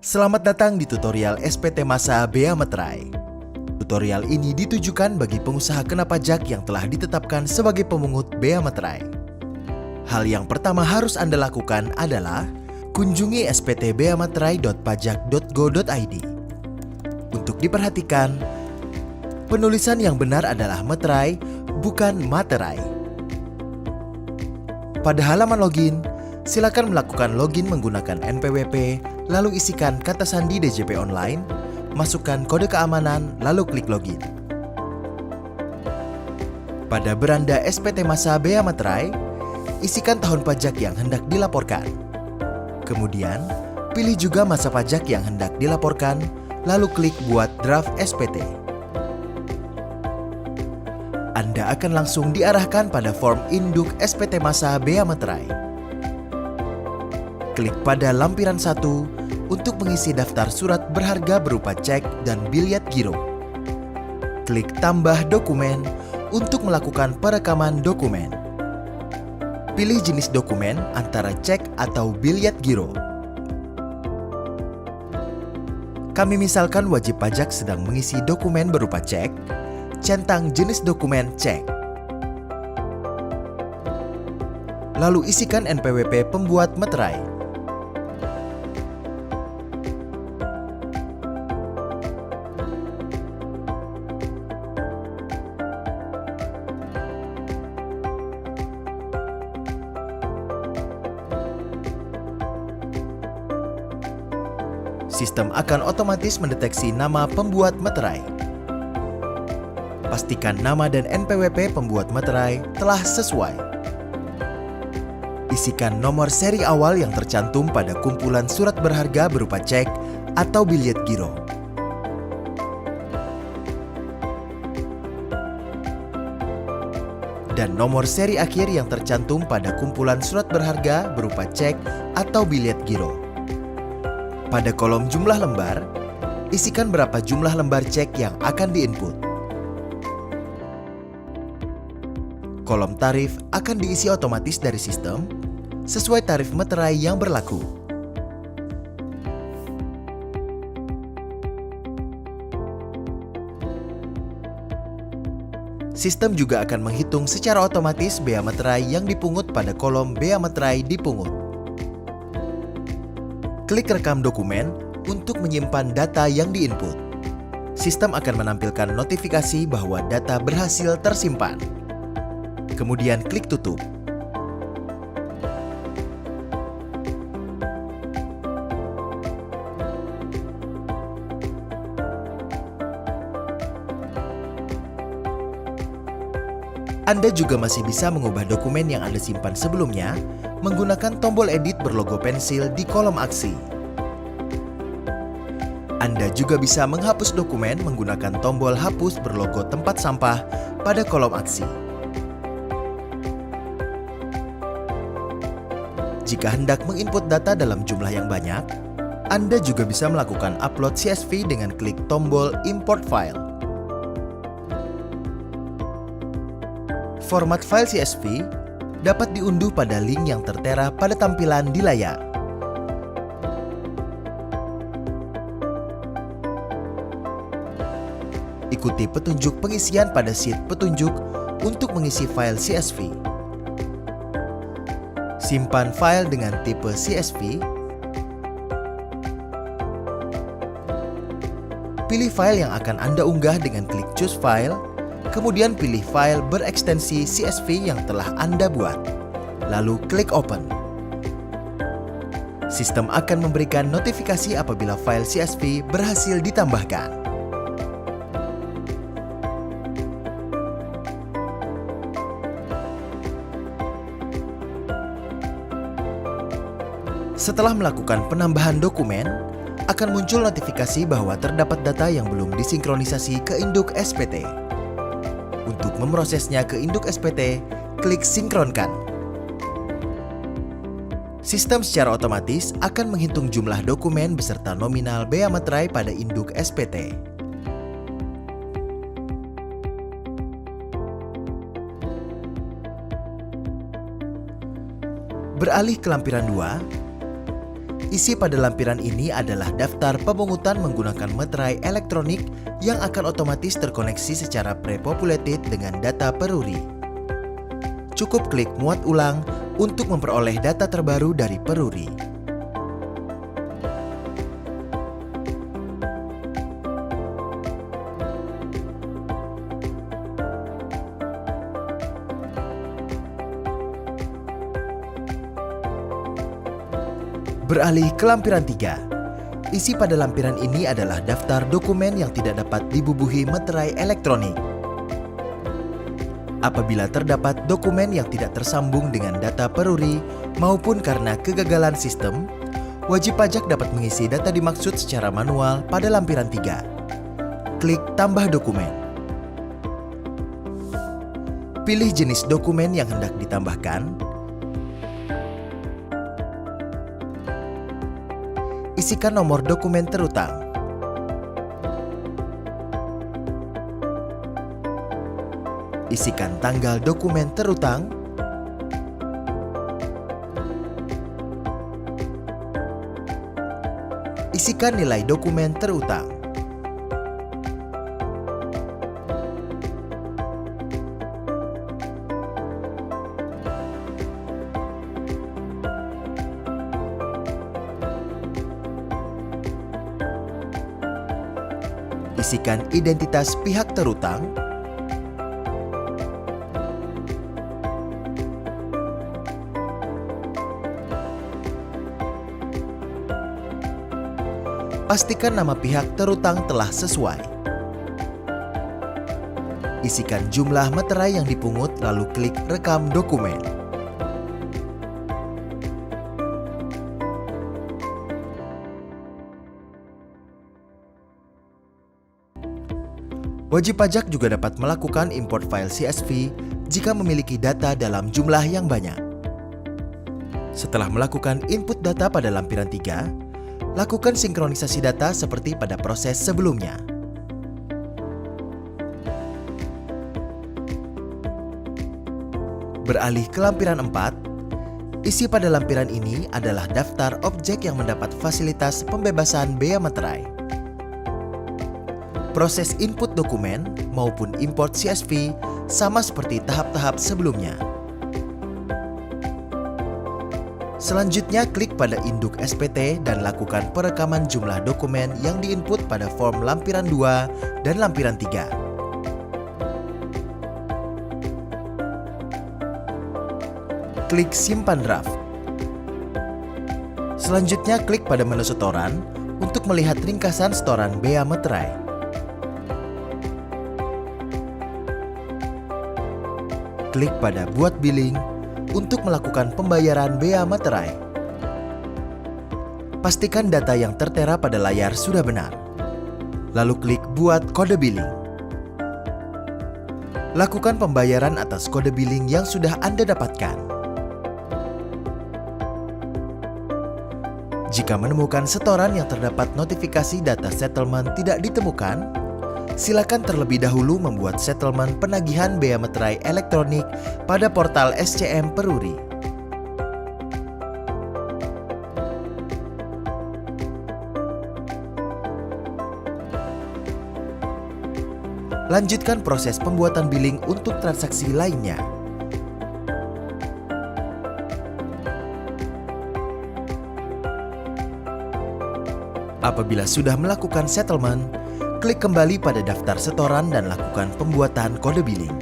Selamat datang di tutorial SPT Masa Bea Materai. Tutorial ini ditujukan bagi pengusaha kena pajak yang telah ditetapkan sebagai pemungut bea materai. Hal yang pertama harus Anda lakukan adalah kunjungi sptbeamaterai.pajak.go.id. Untuk diperhatikan, penulisan yang benar adalah materai, bukan materai. Pada halaman login, silakan melakukan login menggunakan NPWP, lalu isikan kata sandi DJP online, masukkan kode keamanan, lalu klik login. Pada beranda SPT Masa Bea Materai, isikan tahun pajak yang hendak dilaporkan. Kemudian, pilih juga masa pajak yang hendak dilaporkan, lalu klik buat draft SPT. Anda akan langsung diarahkan pada form induk SPT Masa Bea Materai. Klik pada lampiran 1 untuk mengisi daftar surat berharga berupa cek dan biliet giro. Klik tambah dokumen untuk melakukan perekaman dokumen. Pilih jenis dokumen antara cek atau biliet giro. Kami misalkan wajib pajak sedang mengisi dokumen berupa cek, centang jenis dokumen cek. Lalu isikan NPWP pembuat materai. Sistem akan otomatis mendeteksi nama pembuat materai. Pastikan nama dan NPWP pembuat materai telah sesuai. Isikan nomor seri awal yang tercantum pada kumpulan surat berharga berupa cek atau biliet giro. Dan nomor seri akhir yang tercantum pada kumpulan surat berharga berupa cek atau biliet giro. Pada kolom jumlah lembar, isikan berapa jumlah lembar cek yang akan diinput. Kolom tarif akan diisi otomatis dari sistem sesuai tarif materai yang berlaku. Sistem juga akan menghitung secara otomatis bea materai yang dipungut pada kolom bea materai dipungut. Klik rekam dokumen untuk menyimpan data yang diinput. Sistem akan menampilkan notifikasi bahwa data berhasil tersimpan. Kemudian klik tutup. Anda juga masih bisa mengubah dokumen yang Anda simpan sebelumnya menggunakan tombol edit berlogo pensil di kolom aksi. Anda juga bisa menghapus dokumen menggunakan tombol hapus berlogo tempat sampah pada kolom aksi. Jika hendak menginput data dalam jumlah yang banyak, Anda juga bisa melakukan upload CSV dengan klik tombol import file. Format file CSV dapat diunduh pada link yang tertera pada tampilan di layar. Ikuti petunjuk pengisian pada sheet petunjuk untuk mengisi file CSV. Simpan file dengan tipe CSV. Pilih file yang akan Anda unggah dengan klik Choose File. Kemudian pilih file berekstensi CSV yang telah Anda buat, lalu klik Open. Sistem akan memberikan notifikasi apabila file CSV berhasil ditambahkan. Setelah melakukan penambahan dokumen, akan muncul notifikasi bahwa terdapat data yang belum disinkronisasi ke induk SPT. Untuk memprosesnya ke induk SPT, klik sinkronkan. Sistem secara otomatis akan menghitung jumlah dokumen beserta nominal bea materai pada induk SPT. Beralih ke lampiran 2, Isi pada lampiran ini adalah daftar pemungutan menggunakan meterai elektronik yang akan otomatis terkoneksi secara pre-populated dengan data peruri. Cukup klik muat ulang untuk memperoleh data terbaru dari peruri. Beralih ke lampiran 3. Isi pada lampiran ini adalah daftar dokumen yang tidak dapat dibubuhi meterai elektronik. Apabila terdapat dokumen yang tidak tersambung dengan data peruri maupun karena kegagalan sistem, wajib pajak dapat mengisi data dimaksud secara manual pada lampiran 3. Klik tambah dokumen. Pilih jenis dokumen yang hendak ditambahkan. Isikan nomor dokumen terutang. Isikan tanggal dokumen terutang. Isikan nilai dokumen terutang. Isikan identitas pihak terutang. Pastikan nama pihak terutang telah sesuai. Isikan jumlah meterai yang dipungut lalu klik rekam dokumen. Wajib pajak juga dapat melakukan import file CSV jika memiliki data dalam jumlah yang banyak. Setelah melakukan input data pada lampiran 3, lakukan sinkronisasi data seperti pada proses sebelumnya. Beralih ke lampiran 4, isi pada lampiran ini adalah daftar objek yang mendapat fasilitas pembebasan bea meterai. Proses input dokumen maupun import CSV sama seperti tahap-tahap sebelumnya. Selanjutnya klik pada induk SPT dan lakukan perekaman jumlah dokumen yang diinput pada form lampiran 2 dan lampiran 3. Klik simpan draft. Selanjutnya klik pada menu setoran untuk melihat ringkasan setoran bea meterai. Klik pada buat billing untuk melakukan pembayaran bea meterai. Pastikan data yang tertera pada layar sudah benar. Lalu klik buat kode billing. Lakukan pembayaran atas kode billing yang sudah Anda dapatkan. Jika menemukan setoran yang terdapat notifikasi data settlement tidak ditemukan, silakan terlebih dahulu membuat settlement penagihan bea meterai elektronik pada portal SCM Peruri. Lanjutkan proses pembuatan billing untuk transaksi lainnya. Apabila sudah melakukan settlement, klik kembali pada daftar setoran dan lakukan pembuatan kode billing.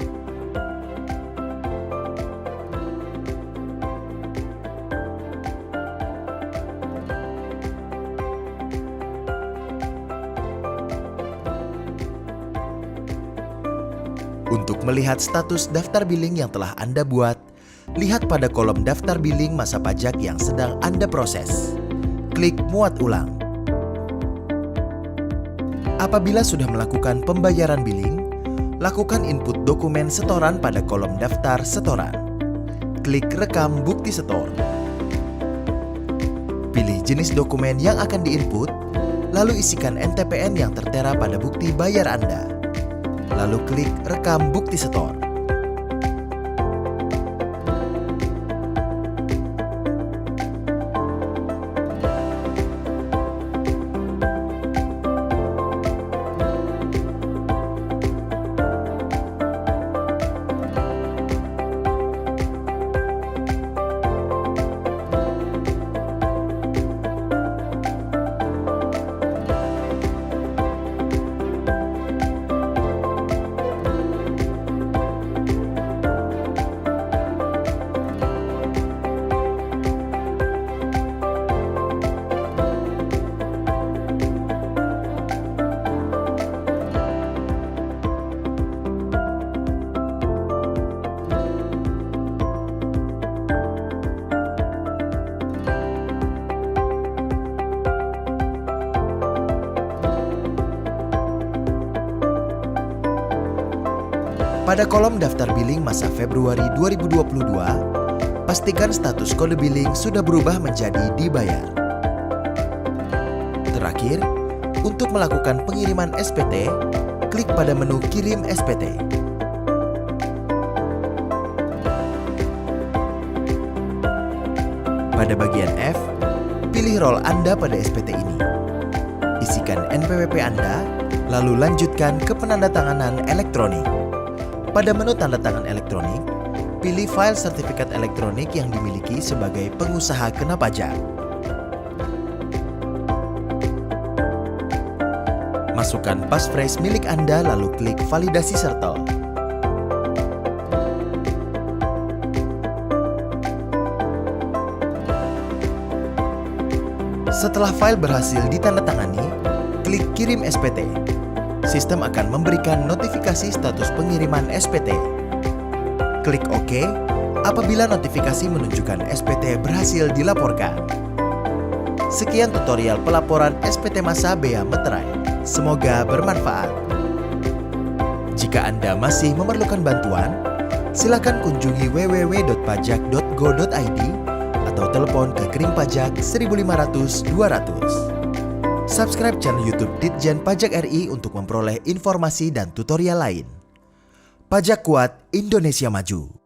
Untuk melihat status daftar billing yang telah Anda buat, lihat pada kolom daftar billing masa pajak yang sedang Anda proses. Klik muat ulang. Apabila sudah melakukan pembayaran billing, lakukan input dokumen setoran pada kolom daftar setoran. Klik rekam bukti setor. Pilih jenis dokumen yang akan diinput, lalu isikan NTPN yang tertera pada bukti bayar Anda. Lalu klik rekam bukti setor. Pada kolom daftar billing masa Februari 2022, pastikan status kode billing sudah berubah menjadi dibayar. Terakhir, untuk melakukan pengiriman SPT, klik pada menu Kirim SPT. Pada bagian F, pilih role Anda pada SPT ini. Isikan NPWP Anda, lalu lanjutkan ke penandatanganan elektronik. Pada menu tanda tangan elektronik, pilih file sertifikat elektronik yang dimiliki sebagai pengusaha kena pajak. Masukkan passphrase milik Anda lalu klik validasi serta. Setelah file berhasil ditandatangani, klik kirim SPT. Sistem akan memberikan notifikasi status pengiriman SPT. Klik OK apabila notifikasi menunjukkan SPT berhasil dilaporkan. Sekian tutorial pelaporan SPT Masa Bea Meterai. Semoga bermanfaat. Jika Anda masih memerlukan bantuan, silakan kunjungi www.pajak.go.id atau telepon ke Kering Pajak 1500 200. Subscribe channel YouTube Ditjen Pajak RI untuk memperoleh informasi dan tutorial lain. Pajak Kuat, Indonesia Maju.